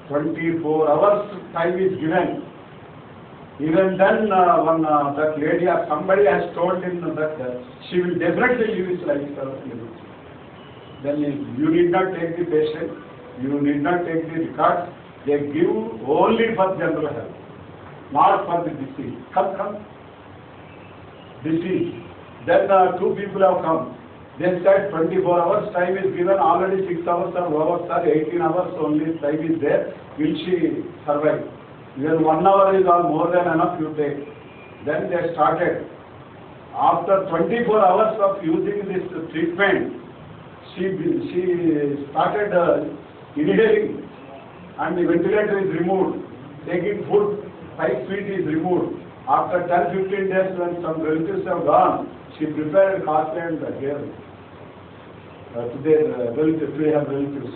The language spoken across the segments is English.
24 hours time is given. Even then, when that lady or somebody has told him that she will definitely leave his lifestyle, then you need not take the patient, you need not take the records. They give only for general health, not for the disease. Come. Disease. Then two people have come. They said 24 hours time is given, already 6 hours are over, sir, 18 hours only time is there. Will she survive? Even 1 hour is more than enough you take. Then they started. After 24 hours of using this treatment, she started inhaling, and the ventilator is removed. Taking food, 5 feet is removed. After 10-15 days, when some relatives have gone, she prepared coffee and hair to their relatives, to her relatives.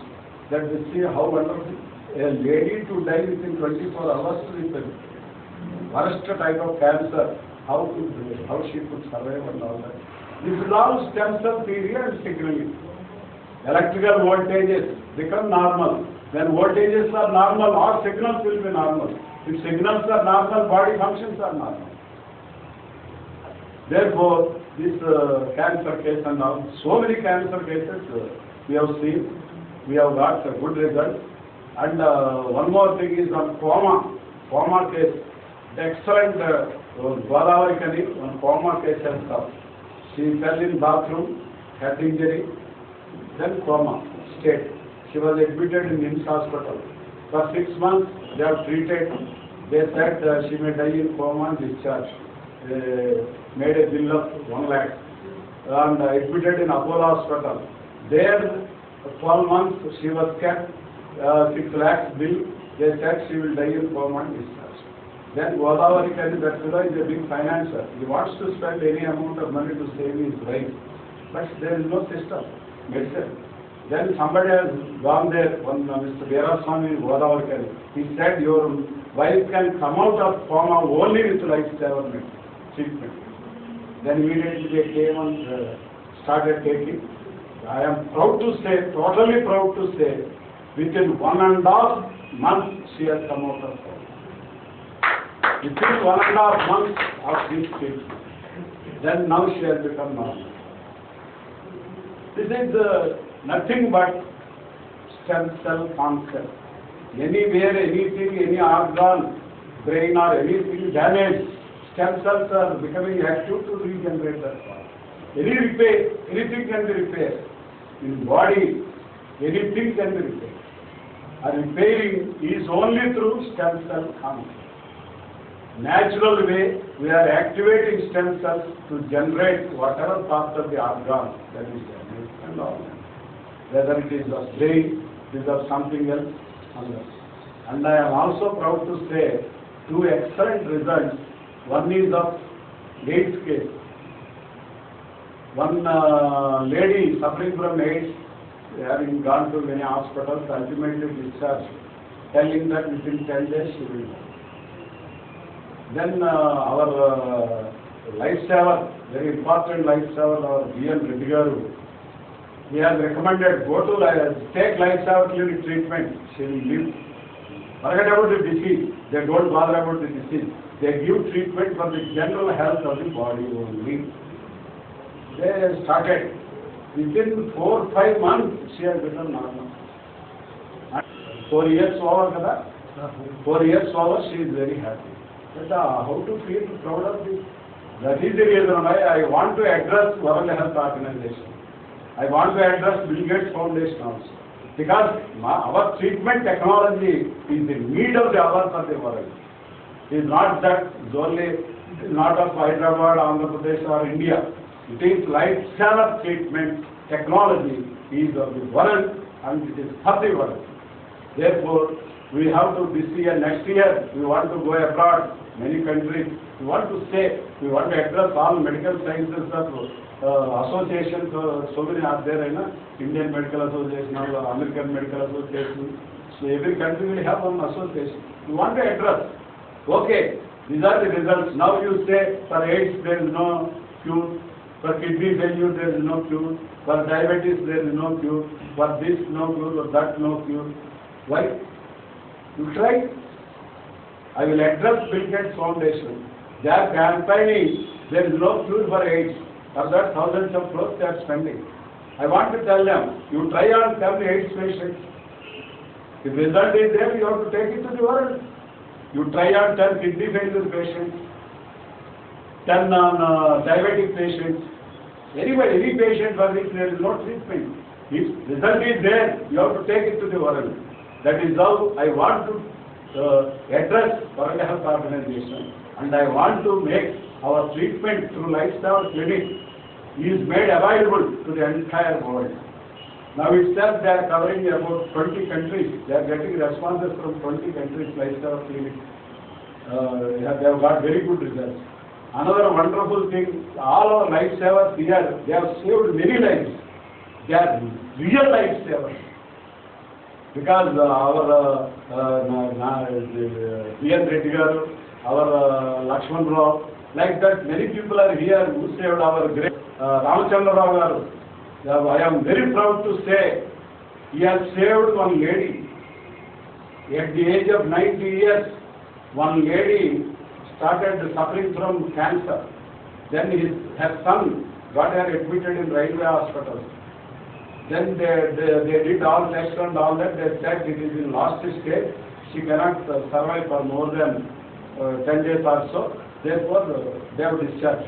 That we see how wonderful. A lady to die within 24 hours with the worst type of cancer, how she could survive and all that. This is all stem cell theory and signaling. Electrical voltages become normal. When voltages are normal, all signals will be normal. If signals are normal, body functions are normal. Therefore, this cancer case and all, so many cancer cases we have seen, we have got a good result. And one more thing is on coma case. The excellent Godavari Kani, on coma case has come. She fell in bathroom, head injury, then coma state. She was admitted in NIMS hospital. For 6 months, they have treated. They said she may die in coma and discharge. Made a bill of 1 lakh and admitted in Apollo hospital. There, 12 months she was kept. 6 lakhs bill. They said she will die in coma and discharge. Then Godavari Kani, that fellow is a big financier. He wants to spend any amount of money to save his wife, but there is no system, medicine. Then somebody has gone there, one Mr. Veeraswamy in Godavari Kani. He said, your wife can come out of coma only with lifesaver treatment. Then immediately they came and started taking. I am proud to say, totally proud to say, within 1.5 months she has come out of coma. Within 1.5 months of this treatment. Then now she has become normal. This is nothing but stem cell concept. Anywhere, anything, any organ, brain or anything damaged, stem cells are becoming active to regenerate that part. Any repair, anything can be repaired. In body, anything can be repaired. And repairing is only through stem cell concept. Natural way, we are activating stem cells to generate whatever part of the organ that is damaged and all that. Whether it is of brain, it is of something else. And I am also proud to say 2 excellent results. One is of AIDS case. One lady suffering from AIDS, having gone to many hospitals, ultimately discharged, telling that within 10 days she will die. Then our lifesaver, very important lifesaver, our B.N. Reddy Garu, he has recommended, go to take lifesaver clinic treatment, she will live. Forget about the disease, they don't bother about the disease. They give treatment for the general health of the body only. They started. Within 4-5 months, she has become normal. And 4 years over, kada? 4 years over, she is very happy. But how to feel proud of this? That is the reason why I want to address World Health Organization. I want to address Bill Gates Foundation also. Because our treatment technology is the need of the hour for the world. It is not that it's only not of Hyderabad, Andhra Pradesh or India. It is lifesaver treatment technology is of the world and it is for the world. Therefore, we have to this year, next year, we want to go abroad, many countries. We want to say, we want to address all medical sciences of associations, so many are there, Indian Medical Association, American Medical Association. So every country will have one association. We want to address. Okay, these are the results. Now you say for AIDS there is no cure, for kidney failure there is no cure, for diabetes there is no cure, for this no cure, for that no cure. Why? You try. I will address Bill Gates Foundation. They are campaigning, there is no cure for AIDS. For that, thousands of crores they are spending. I want to tell them, you try on 10 AIDS patients. If result is there, you have to take it to the world. You try on 10 kidney failure patients, 10 on diabetic patients, any patient for which there is no treatment. If result is there, you have to take it to the world. That is how I want to address World Health Organization, and I want to make our treatment through Lifestyle Clinic is made available to the entire world. Now itself they are covering about 20 countries. They are getting responses from 20 countries, Lifestyle Clinic. They have got very good results. Another wonderful thing, all our lifesavers here, they have saved many lives. They are real lifesavers. Because our B.N. Reddy garu, our Lakshman Rao, like that many people are here who saved our great Ramachandra Rao garu. I am very proud to say he has saved one lady. At the age of 90 years, one lady started suffering from cancer. Then her son got her admitted in railway hospital. Then they did all tests and all that. They said it is in last stage. She cannot survive for more than 10 days or so. Therefore, they have discharged.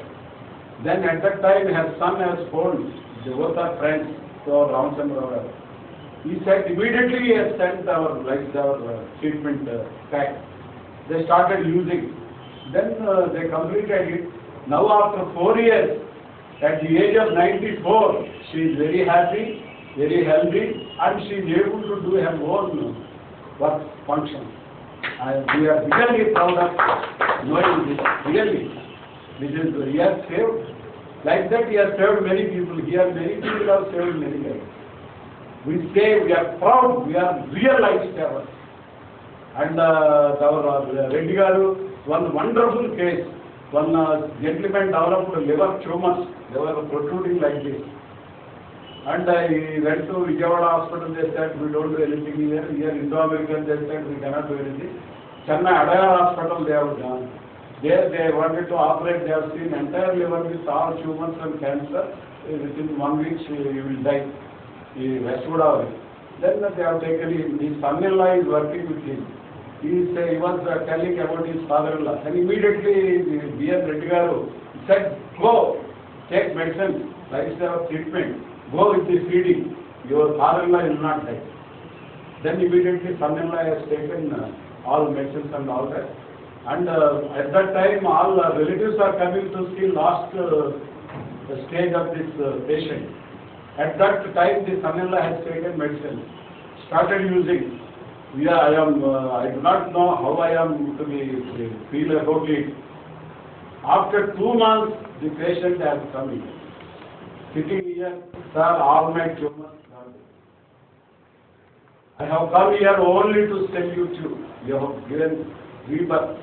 Then at that time, her son has phoned. They both are friends to our Ramachandra. He said immediately he has sent our treatment pack. They started using. Then they completed it. Now after 4 years, at the age of 94, she is very happy, very healthy, and she is able to do her own work function. And we are really proud of knowing this. Really, this is he has saved. Like that, he has saved many people. Here, many people have saved many lives. We say we are proud. We are real lifesavers. And our Reddy garu, one wonderful case. One gentleman developed liver tumors. They were protruding like this. And he went to Vijayawada hospital. They said, we don't do anything here. Here, Indo-American, they said, we cannot do anything. Chennai Adayar hospital, they have done. There, they wanted to operate. They have seen entire liver with all tumors and cancer. Within 1 week, he will die. He Westwood. Then they have taken him. His son-in-law is working with him. He was telling about his father-in-law. And immediately, B.N. Reddy garu said, go, take medicine, lifestyle treatment, go with the feeding. Your father-in-law will not die. Then immediately, son-in-law has taken all medicines and all that. And at that time, all relatives are coming to see last stage of this patient. At that time, the son-in-law has taken medicine, started using. I do not know how I am to feel about it. After 2 months, the patient has come in. Sitting here, sir, all my tumors gone. I have come here only to salute you. You have given rebirth.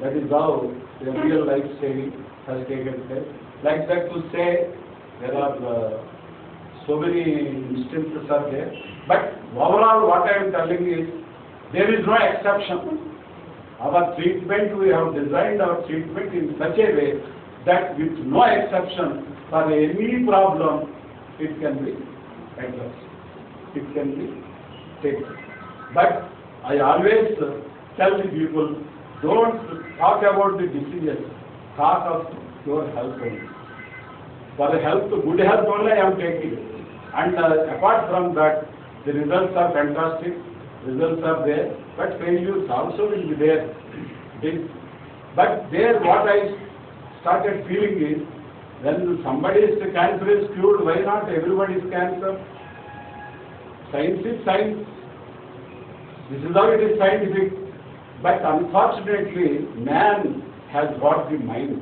That is how the real life saving has taken place. Like that to say, there are so many instances are there. But overall, what I am telling is, there is no exception. Our treatment, we have designed our treatment in such a way that with no exception, for any problem, it can be addressed. It can be taken. But I always tell the people, don't talk about the diseases, talk of your health only. For health, good health only I am taking. And apart from that, the results are fantastic, results are there, but failures also will be there. But there what I started feeling is, when somebody's cancer is cured, why not everybody's cancer? Science is science. This is how it is scientific. But unfortunately, man has got the mind.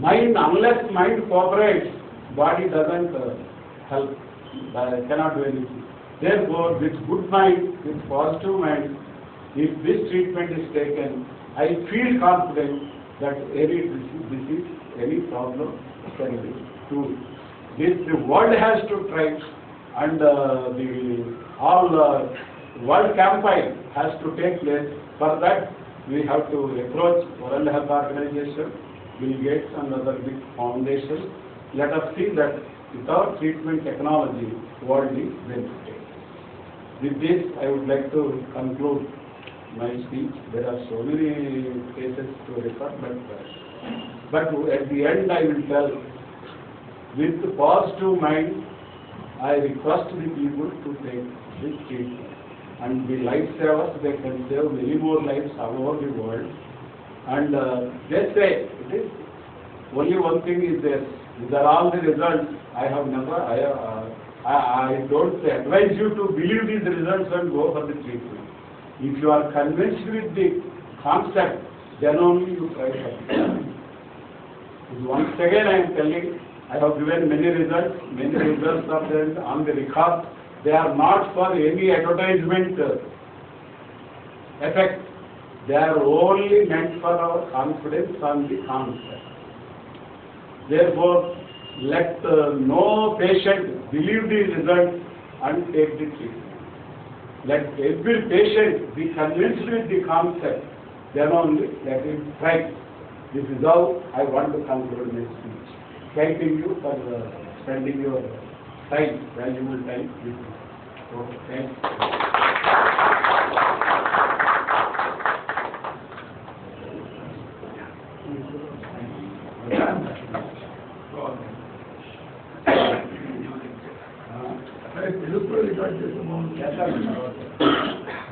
Unless mind cooperates, body doesn't help, cannot do anything. Therefore, with good mind, with positive mind, if this treatment is taken, I feel confident that any disease, any problem can be cured. The world has to try, and all world campaign has to take place. For that, we have to approach World Health Organization, Bill Gates and other big foundations. Let us see that with our treatment technology, world is benefited. With this, I would like to conclude my speech. There are so many cases to refer, but at the end I will tell, with positive mind, I request the people to take this treatment. And the lifesavers, they can save many more lives all over the world. And they say, it is only one thing is there. These are all the results. I don't advise you to believe these results and go for the treatment. If you are convinced with the concept, then only you try for it. Once again I am telling, I have given many results are there on the record. They are not for any advertisement effect. They are only meant for our confidence on the concept. Therefore, let no patient believe the result and take the treatment. Let every patient be convinced with the concept, then only let him try. This is how I want to conclude my speech. Thanking you for spending your time, valuable time with me. So, thank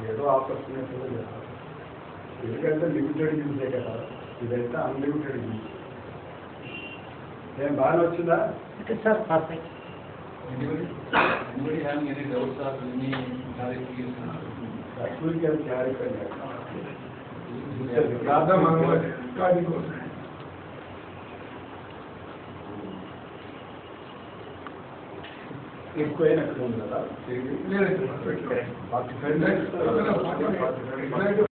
ఏదో opportunity ఎందుకంటే limited యూజే కదా, ఇదైతే unlimited use. ఏం బాగా వచ్చిందా? Sir perfect. Anybody having any doubts or any clarification? That will get clarified. ఎక్కువైనా కదా 45 minutes.